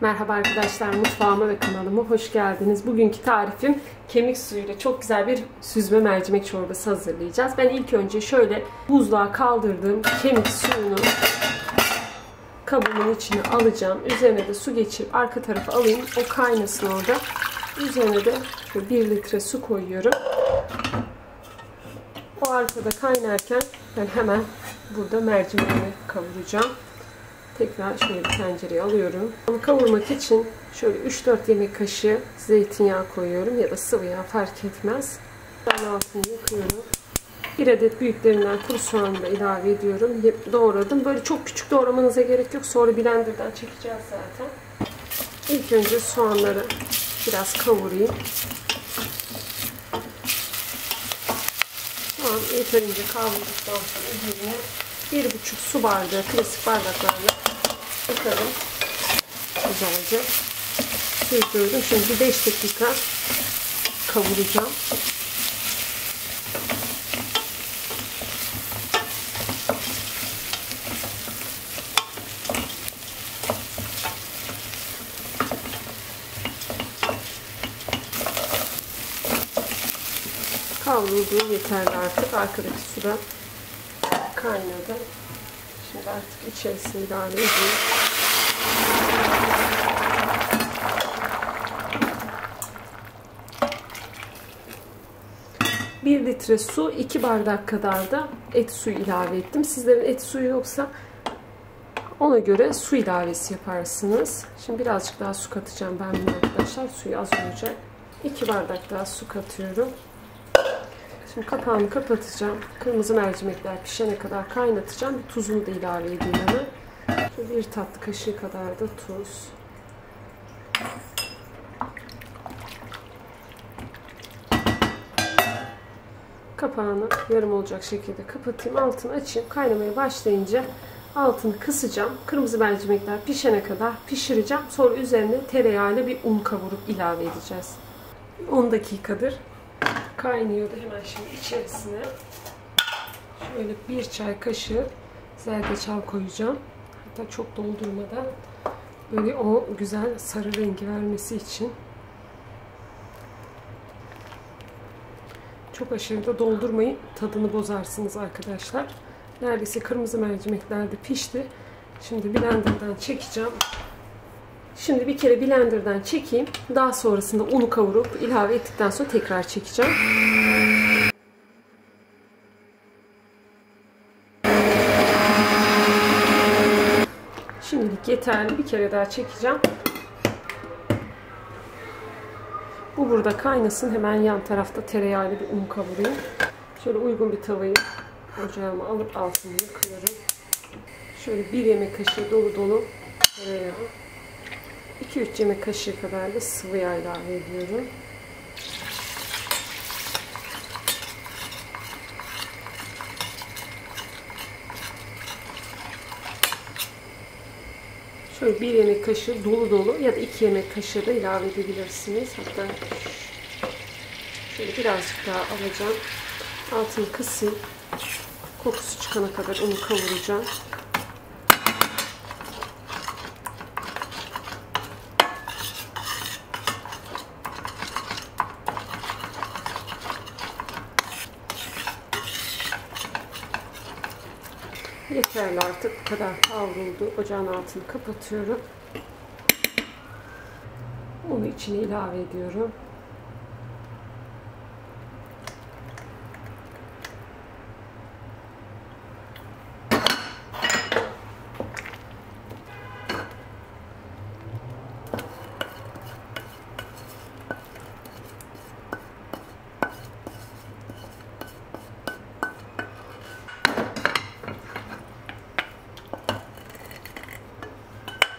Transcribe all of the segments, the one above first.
Merhaba arkadaşlar, mutfağıma ve kanalıma hoş geldiniz. Bugünkü tarifim kemik suyuyla çok güzel bir süzme mercimek çorbası hazırlayacağız. Ben ilk önce şöyle buzluğa kaldırdığım kemik suyunu kabımın içine alacağım. Üzerine de su geçirip arka tarafa alayım. O kaynasın orada. Üzerine de 1 litre su koyuyorum. O arkada kaynarken ben hemen burada mercimeğimi kavuracağım. Tekrar şöyle bir tencereye alıyorum. Onu kavurmak için şöyle 3-4 yemek kaşığı zeytinyağı koyuyorum ya da sıvı yağ fark etmez. Ben altını yakıyorum. 1 adet büyüklerinden kuru soğanı da ilave ediyorum. Doğradım. Böyle çok küçük doğramanıza gerek yok. Sonra blenderdan çekeceğiz zaten. İlk önce soğanları biraz kavurayım. Soğan yeterince kavrulduktan sonra üzerine 1,5 su bardağı klasik bardaklarla yıkadım. Güzelce süzdürdüm. Şimdi 5 dakika kavuracağım. Kavrulduğu yeterli artık. Arkadaki suda kaynadı. Şimdi artık içerisine ilave edeyim. Bir litre su, 2 bardak kadar da et suyu ilave ettim. Sizlerin et suyu yoksa ona göre su ilavesi yaparsınız. Şimdi birazcık daha su katacağım ben buna arkadaşlar. Suyu az olacak. 2 bardak daha su katıyorum. Şimdi kapağını kapatacağım. Kırmızı mercimekler pişene kadar kaynatacağım. Bir tuzunu da ilave edeyim hemen. Şöyle 1 tatlı kaşığı kadar da tuz. Kapağını yarım olacak şekilde kapatayım. Altını açayım. Kaynamaya başlayınca altını kısacağım. Kırmızı mercimekler pişene kadar pişireceğim. Sonra üzerine tereyağıyla bir un kavurup ilave edeceğiz. 10 dakikadır kaynıyordu. Hemen şimdi içerisine şöyle 1 çay kaşığı zerdeçal koyacağım. Hatta çok doldurmadan böyle o güzel sarı rengi vermesi için. Çok aşırı da doldurmayın. Tadını bozarsınız arkadaşlar. Neredeyse kırmızı mercimekler de pişti. Şimdi blenderdan çekeceğim. Şimdi bir kere blenderdan çekeyim. Daha sonrasında unu kavurup ilave ettikten sonra tekrar çekeceğim. Şimdilik yeterli. Bir kere daha çekeceğim. Bu burada kaynasın. Hemen yan tarafta tereyağıyla bir un kavurayım. Şöyle uygun bir tavayı ocağıma alıp altını yakıyorum. Şöyle 1 yemek kaşığı dolu dolu tereyağı. 2-3 yemek kaşığı kadar da sıvı yağ ilave ediyorum. Şöyle 1 yemek kaşığı dolu dolu ya da 2 yemek kaşığı da ilave edebilirsiniz. Hatta şöyle birazcık daha alacağım. Altını kısayım. Kokusu çıkana kadar onu kavuracağım. Yeterli artık. Bu kadar kavruldu. Ocağın altını kapatıyorum. Onu içine ilave ediyorum.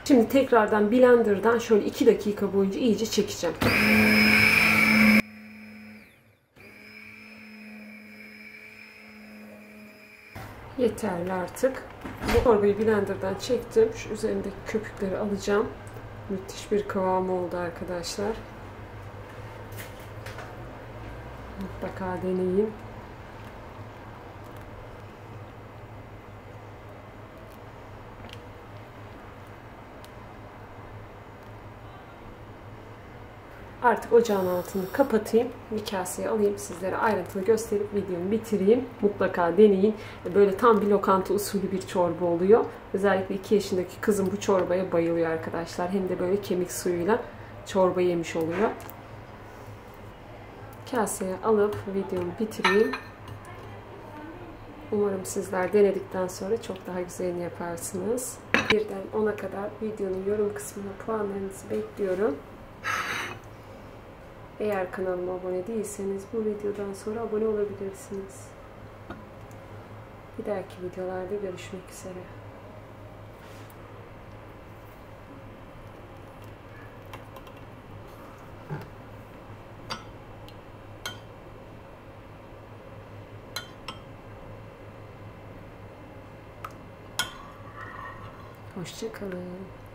Şimdi tekrardan blenderdan şöyle 2 dakika boyunca iyice çekeceğim. Yeterli artık. Bu çorbayı blenderdan çektim. Şu üzerindeki köpükleri alacağım. Müthiş bir kıvam oldu arkadaşlar. Mutlaka deneyin. Artık ocağın altını kapatayım. Bir kaseye alayım. Sizlere ayrıntılı gösterip videomu bitireyim. Mutlaka deneyin. Böyle tam bir lokanta usulü bir çorba oluyor. Özellikle 2 yaşındaki kızım bu çorbaya bayılıyor arkadaşlar. Hem de böyle kemik suyuyla çorba yemiş oluyor. Kaseye alıp videomu bitireyim. Umarım sizler denedikten sonra çok daha güzelini yaparsınız. 1'den 10'a kadar videonun yorum kısmına puanlarınızı bekliyorum. Eğer kanalıma abone değilseniz bu videodan sonra abone olabilirsiniz. Bir dahaki videolarda görüşmek üzere. Hoşça kalın.